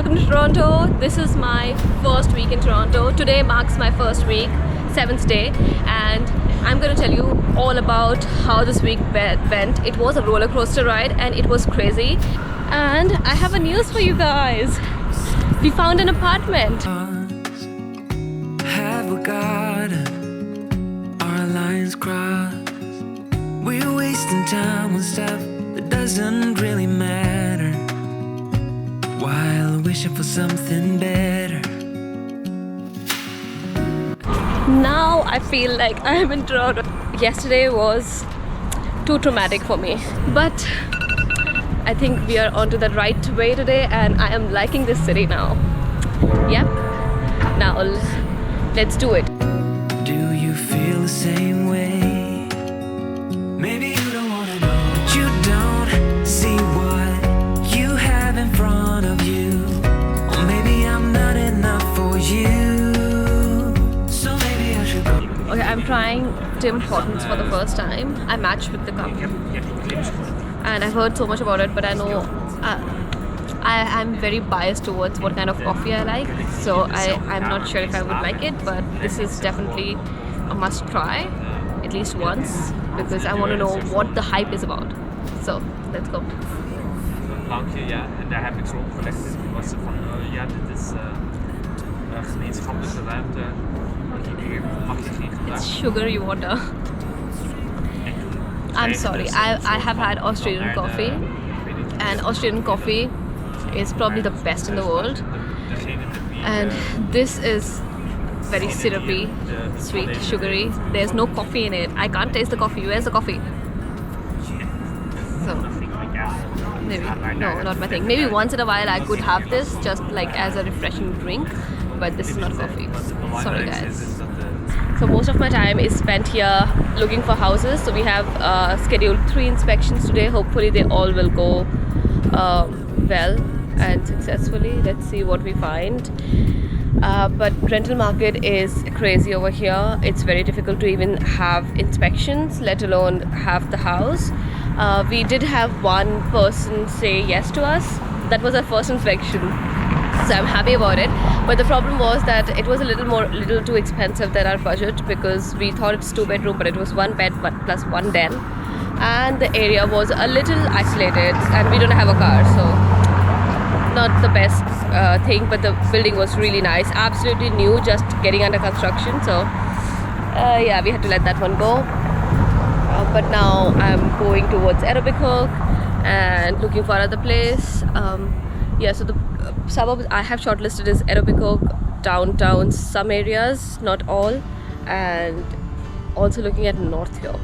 welcome to Toronto. This is my first week in Toronto. Today marks my first week, 7th day, and I'm going to tell you all about how this week went. It was a roller coaster ride and it was crazy. And I have a news for you guys. We found an apartment. Have we got our lines crossed? We're wasting time on stuff that doesn't really matter, while wishing for something better. Now I feel like I am in Toronto. Yesterday was too traumatic for me, but I think we are onto the right way today and I am liking this city now. Yep. Now let's do it. Do you feel the same way? Maybe you don't want to know, but you don't see what you have in front of you. Or maybe I'm not enough for you, so maybe I should go. Okay, I'm trying Tim Hortons for the first time. I matched with the cup and I've heard so much about it, but I know I'm very biased towards what kind of coffee I like, so I'm not sure if I would like it, but this is definitely a must try at least once because I want to know what the hype is about. So let's go. Plankje, ja, en daar heb ik zo opgelegd. Was ze van, ja, dit is gemeenschappelijke ruimte. Hier mag je geen gebruiken. It's sugary water. I'm sorry, I have had Australian coffee, and Australian coffee is probably the best in the world, and this is very syrupy, sweet, sugary. There's no coffee in it. I can't taste the coffee. Where's the coffee? So maybe no, not my thing. Maybe once in a while I could have this just like as a refreshing drink, but this is not coffee. Sorry guys. So most of my time is spent here looking for houses. So we have scheduled 3 inspections today. Hopefully they all will go well and successfully. Let's see what we find. But rental market is crazy over here. It's very difficult to even have inspections, let alone have the house. We did have one person say yes to us. That was our first inspection, so I'm happy about it. But the problem was that it was a little too expensive than our budget, because we thought it's 2-bedroom, but it was 1 bed plus 1 den, and the area was a little isolated and we don't have a car, so not the best thing. But the building was really nice, absolutely new, just getting under construction, so yeah, we had to let that one go. But now I'm going towards Etobicoke and looking for another place. Yeah, so the suburbs I have shortlisted is Etobicoke, downtown, some areas, not all, and also looking at North York.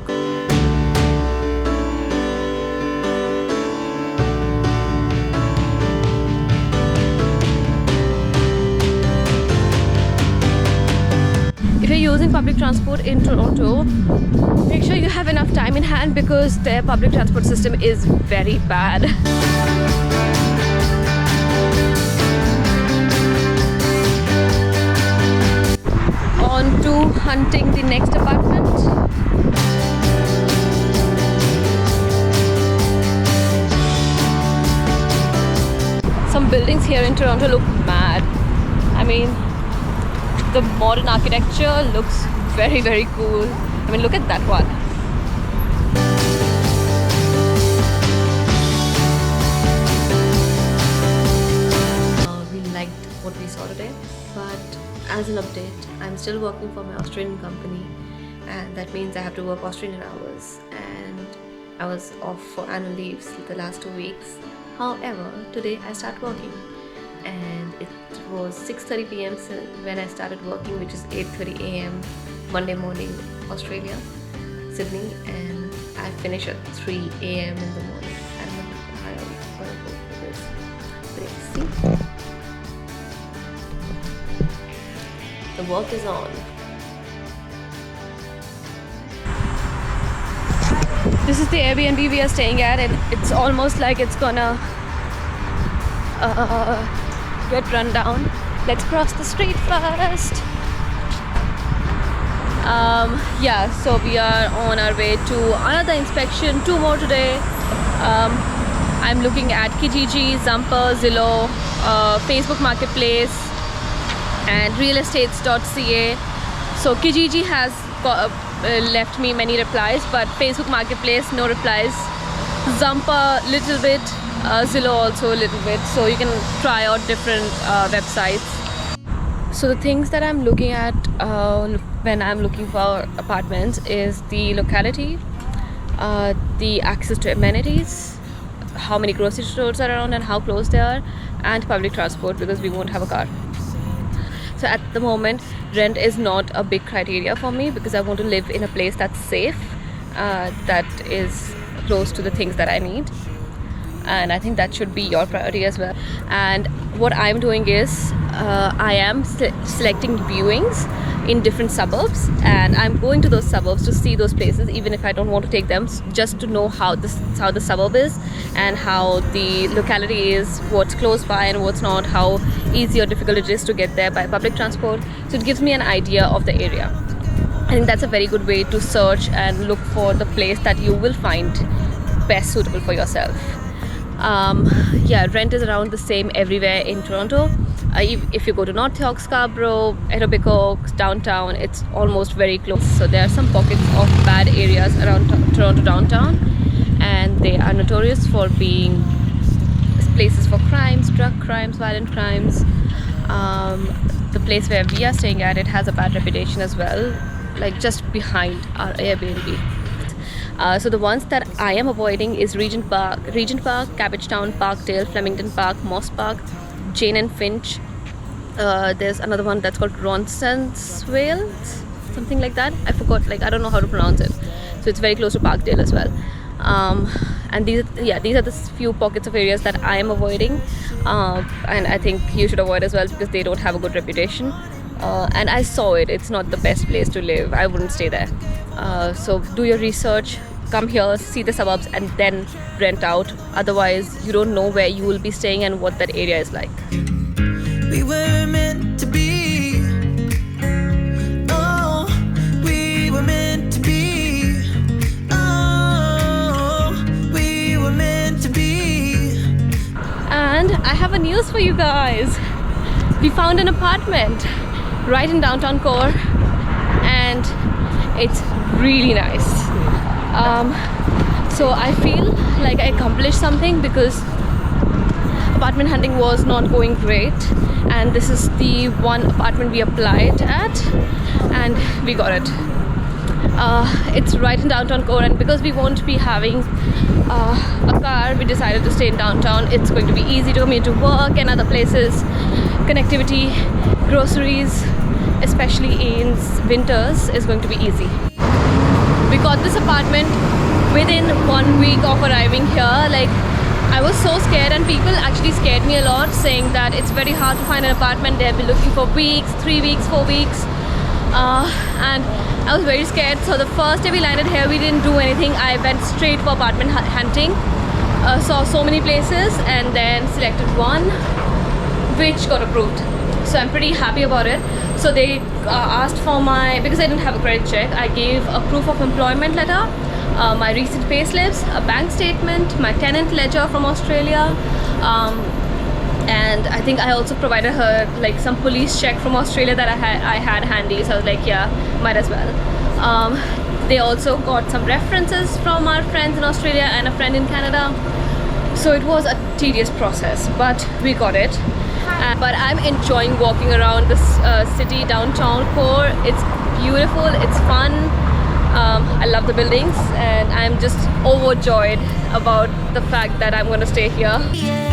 If you're using public transport in Toronto, make sure you have enough time in hand because their public transport system is very bad. On to hunting the next apartment. Some buildings here in Toronto look mad. I mean, the modern architecture looks very, very cool. I mean, look at that one. We liked what we saw today, but as an update, I'm still working for my Australian company, and that means I have to work Australian hours, and I was off for annual leaves the last 2 weeks. However, today I start working, and it was 6:30 p.m. when I started working, which is 8:30 a.m. Monday morning, Australia, Sydney, and I finish at 3 a.m. in the morning. I don't know how I'm gonna go for this, but yeah, see, the work is on. This is the Airbnb we are staying at, and it's almost like it's gonna get run down. Let's cross the street first. Yeah, so we are on our way to another inspection, 2 more today. I'm looking at Kijiji, Zumper, Zillow, Facebook Marketplace, and realestates.ca. So Kijiji has left me many replies, but Facebook Marketplace, no replies. Zumper, little bit. Zillow also a little bit. So you can try out different websites. So the things that I'm looking at when I'm looking for apartments is the locality, the access to amenities, how many grocery stores are around and how close they are, and public transport, because we won't have a car. So at the moment, rent is not a big criteria for me, because I want to live in a place that's safe, that is close to the things that I need. And I think that should be your priority as well. And what I'm doing is I am selecting viewings in different suburbs, and I'm going to those suburbs to see those places, even if I don't want to take them, just to know how the suburb is and how the locality is, what's close by and what's not, how easy or difficult it is to get there by public transport. So it gives me an idea of the area. I think that's a very good way to search and look for the place that you will find best suitable for yourself. Yeah, rent is around the same everywhere in Toronto. If you go to North York, Scarborough, Etobicoke, downtown, it's almost very close. So there are some pockets of bad areas around Toronto downtown, and they are notorious for being places for crimes, drug crimes, violent crimes. The place where we are staying at, it has a bad reputation as well, like just behind our Airbnb. So the ones that I am avoiding is Regent Park, Cabbagetown, Parkdale, Flemington Park, Moss Park, Jane and Finch. There's another one that's called Ronsensvale, something like that. I forgot, I don't know how to pronounce it. So it's very close to Parkdale as well. And these are the few pockets of areas that I am avoiding, and I think you should avoid as well, because they don't have a good reputation. And I saw it. It's not the best place to live. I wouldn't stay there. So do your research, come here, see the suburbs, and then rent out. Otherwise, you don't know where you will be staying and what that area is like. We were meant to be. Oh, we were meant to be. Oh, we were meant to be. And I have a news for you guys. We found an apartment right in downtown core, and it's really nice. So I feel like I accomplished something, because apartment hunting was not going great, and this is the one apartment we applied at, and we got it. It's right in downtown core, and because we won't be having a car, we decided to stay in downtown. It's going to be easy to commute to work and other places. Connectivity, groceries, especially in winters, is going to be easy. We got this apartment within 1 week of arriving here. I was so scared, and people actually scared me a lot, saying that it's very hard to find an apartment. They've been looking for weeks, 3 weeks, 4 weeks, and I was very scared. So the first day we landed here, we didn't do anything. I went straight for apartment hunting, saw so many places, and then selected one which got approved. So I'm pretty happy about it. So they asked for because I didn't have a credit check, I gave a proof of employment letter, my recent pay slips, a bank statement, my tenant ledger from Australia, and I think I also provided her some police check from Australia that I had handy. So I was like, yeah, might as well. They also got some references from our friends in Australia and a friend in Canada. So it was a tedious process, but we got it. But I'm enjoying walking around this city, downtown core. It's beautiful, it's fun. I love the buildings, and I'm just overjoyed about the fact that I'm going to stay here. Yeah.